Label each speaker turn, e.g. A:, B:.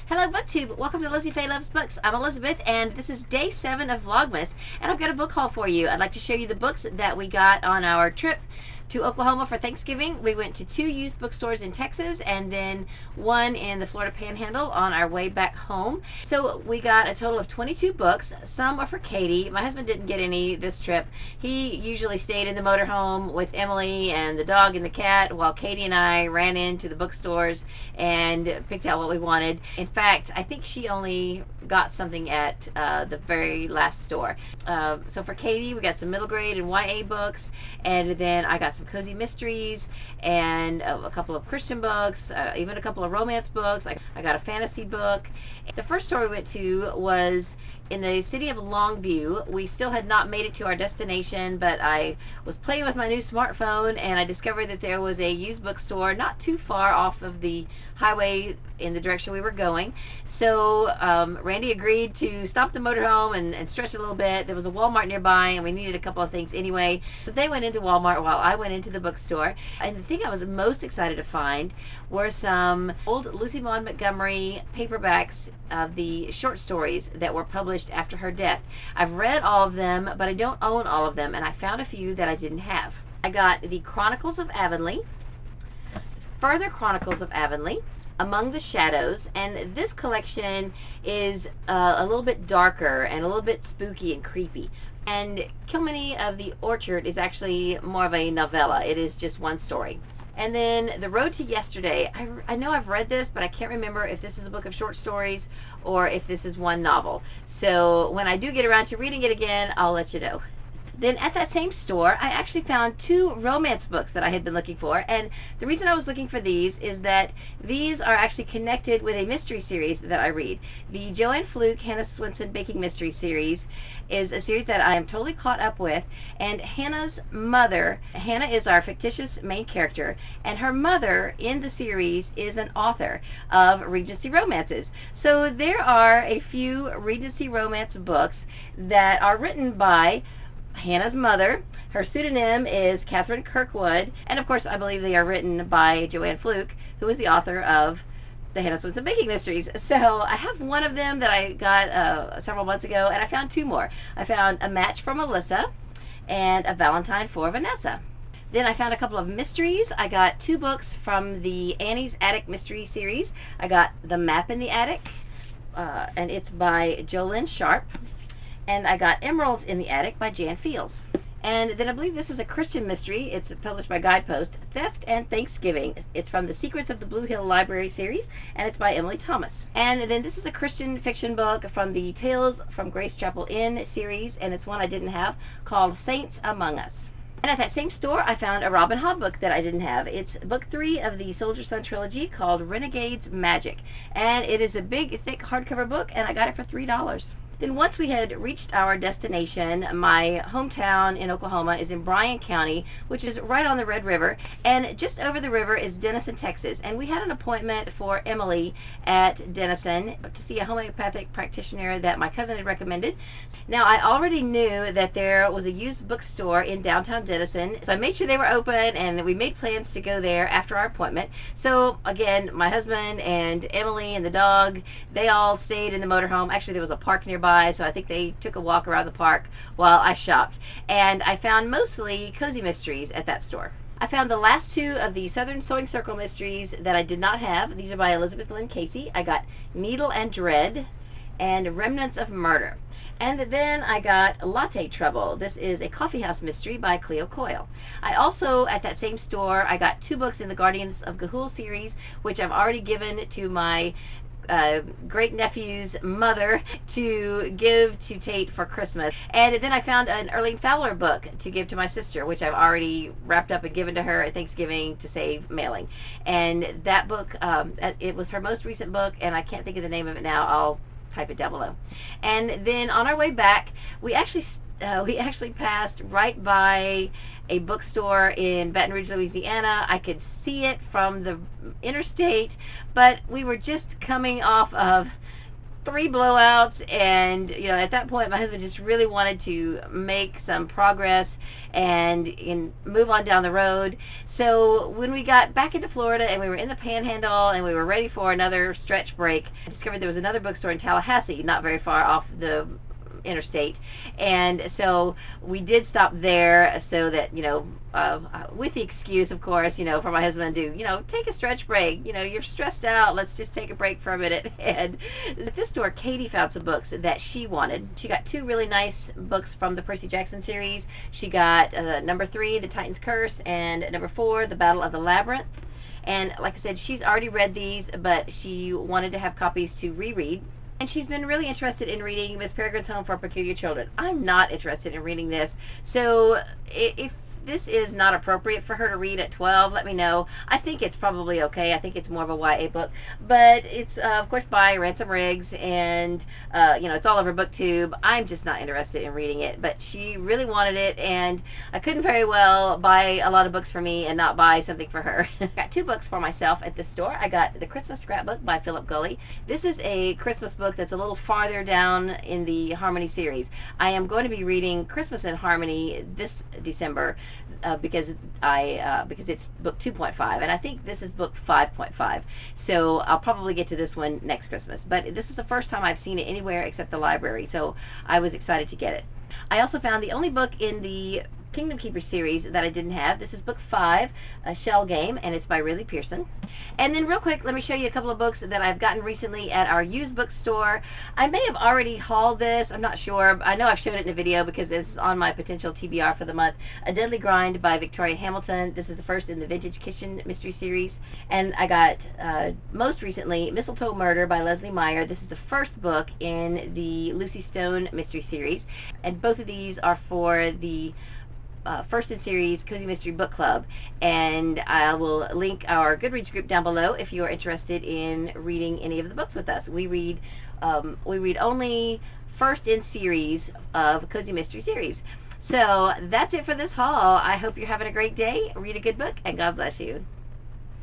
A: Hello BookTube, welcome to Lizzie Faye Loves Books. I'm Elizabeth and this is day 7 of Vlogmas and I've got a book haul for you. I'd like to show you the books that we got on our trip to Oklahoma for Thanksgiving. We went to 2 used bookstores in Texas and then one in the Florida Panhandle on our way back home. So we got a total of 22 books. Some are for Katie. My husband didn't get any this trip. He usually stayed in the motorhome with Emily and the dog and the cat while Katie and I ran into the bookstores and picked out what we wanted. In fact, I think she only got something at the very last store. So for Katie, we got some middle grade and YA books, and then I got some cozy mysteries and a couple of Christian books, even a couple of romance books. I got a fantasy book. The first store we went to was in the city of Longview. We still had not made it to our destination, but I was playing with my new smartphone and I discovered that there was a used bookstore not too far off of the highway in the direction we were going. So Randy agreed to stop the motorhome and stretch a little bit. There was a Walmart nearby and we needed a couple of things anyway. So they went into Walmart while I went into the bookstore. And the thing I was most excited to find were some old Lucy Maud Montgomery paperbacks of the short stories that were published after her death. I've read all of them, but I don't own all of them, and I found a few that I didn't have. I got the Chronicles of Avonlea, Further Chronicles of Avonlea, Among the Shadows, and this collection is a little bit darker and a little bit spooky and creepy. And Kilmeny of the Orchard is actually more of a novella. It is just one story. And then The Road to Yesterday. I know I've read this, but I can't remember if this is a book of short stories or if this is one novel. So when I do get around to reading it again, I'll let you know. Then at that same store, I actually found 2 romance books that I had been looking for. And the reason I was looking for these is that these are actually connected with a mystery series that I read. The Joanne Fluke, Hannah Swenson Baking Mystery Series is a series that I am totally caught up with. And Hannah's mother, Hannah is our fictitious main character, and her mother in the series is an author of Regency romances. So there are a few Regency romance books that are written by Hannah's mother. Her pseudonym is Catherine Kirkwood, and of course I believe they are written by Joanne Fluke, who is the author of the Hannah Swenson Baking Mysteries. So I have one of them that I got several months ago, and I found 2 more. I found A Match for Melissa and A Valentine for Vanessa. Then I found a couple of mysteries. I got 2 books from the Annie's Attic Mystery Series. I got The Map in the Attic, and it's by Jolynn Sharp. And I got Emeralds in the Attic by Jan Fields. And then I believe this is a Christian mystery. It's published by Guidepost, Theft and Thanksgiving. It's from the Secrets of the Blue Hill Library series, and it's by Emily Thomas. And then this is a Christian fiction book from the Tales from Grace Chapel Inn series, and it's one I didn't have, called Saints Among Us. And at that same store, I found a Robin Hobb book that I didn't have. It's book 3 of the Soldier Son trilogy called Renegades Magic. And it is a big, thick hardcover book, and I got it for $3. Then once we had reached our destination, my hometown in Oklahoma is in Bryan County, which is right on the Red River, and just over the river is Denison, Texas. And we had an appointment for Emily at Denison to see a homeopathic practitioner that my cousin had recommended. Now, I already knew that there was a used bookstore in downtown Denison, so I made sure they were open, and we made plans to go there after our appointment. So again, my husband and Emily and the dog, they all stayed in the motorhome. Actually, there was a park nearby, so I think they took a walk around the park while I shopped. And I found mostly cozy mysteries at that store. I found the last 2 of the Southern Sewing Circle mysteries that I did not have. These are by Elizabeth Lynn Casey. I got Needle and Dread and Remnants of Murder. And then I got Latte Trouble. This is a coffeehouse mystery by Cleo Coyle. I also, at that same store, I got 2 books in the Guardians of Ga'Hoole series, which I've already given to my great nephew's mother to give to Tate for Christmas. And then I found an Erling Fowler book to give to my sister, which I've already wrapped up and given to her at Thanksgiving to save mailing. And that book, it was her most recent book, and I can't think of the name of it now. I'll type it down below. And then on our way back, we actually passed right by a bookstore in Baton Rouge, Louisiana. I could see it from the interstate, but we were just coming off of 3 blowouts, and at that point my husband just really wanted to make some progress and move on down the road. So when we got back into Florida and we were in the Panhandle and we were ready for another stretch break, I discovered there was another bookstore in Tallahassee, not very far off the interstate, and so we did stop there so that with the excuse, of course, for my husband to take a stretch break. You're stressed out, let's just take a break for a minute. And at this store, Katie found some books that she wanted. She got 2 really nice books from the Percy Jackson series. She got number 3, The Titan's Curse, and number 4, The Battle of the Labyrinth. And like I said, she's already read these, but she wanted to have copies to reread. And she's been really interested in reading Miss Peregrine's Home for Peculiar Children. I'm not interested in reading this. So if this is not appropriate for her to read at 12, let me know. I think it's probably okay. I think it's more of a YA book. But it's, of course, by Ransom Riggs, and, it's all over BookTube. I'm just not interested in reading it. But she really wanted it, and I couldn't very well buy a lot of books for me and not buy something for her. I got 2 books for myself at this store. I got The Christmas Scrapbook by Philip Gulley. This is a Christmas book that's a little farther down in the Harmony series. I am going to be reading Christmas in Harmony this December, because it's book 2.5, and I think this is book 5.5. So I'll probably get to this one next Christmas. But this is the first time I've seen it anywhere except the library, so I was excited to get it. I also found the only book in the Kingdom Keeper series that I didn't have. This is book 5, A Shell Game, and it's by Riley Pearson. And then real quick, let me show you a couple of books that I've gotten recently at our used bookstore. I may have already hauled this, I'm not sure. I know I've showed it in a video because it's on my potential TBR for the month. A Deadly Grind by Victoria Hamilton. This is the first in the Vintage Kitchen mystery series. And I got, most recently, Mistletoe Murder by Leslie Meyer. This is the first book in the Lucy Stone mystery series. And both of these are for the first in series Cozy Mystery Book Club, and I will link our Goodreads group down below if you are interested in reading any of the books with us. We read only first in series of Cozy Mystery series. So that's it for this haul. I hope you're having a great day. Read a good book, and God bless you.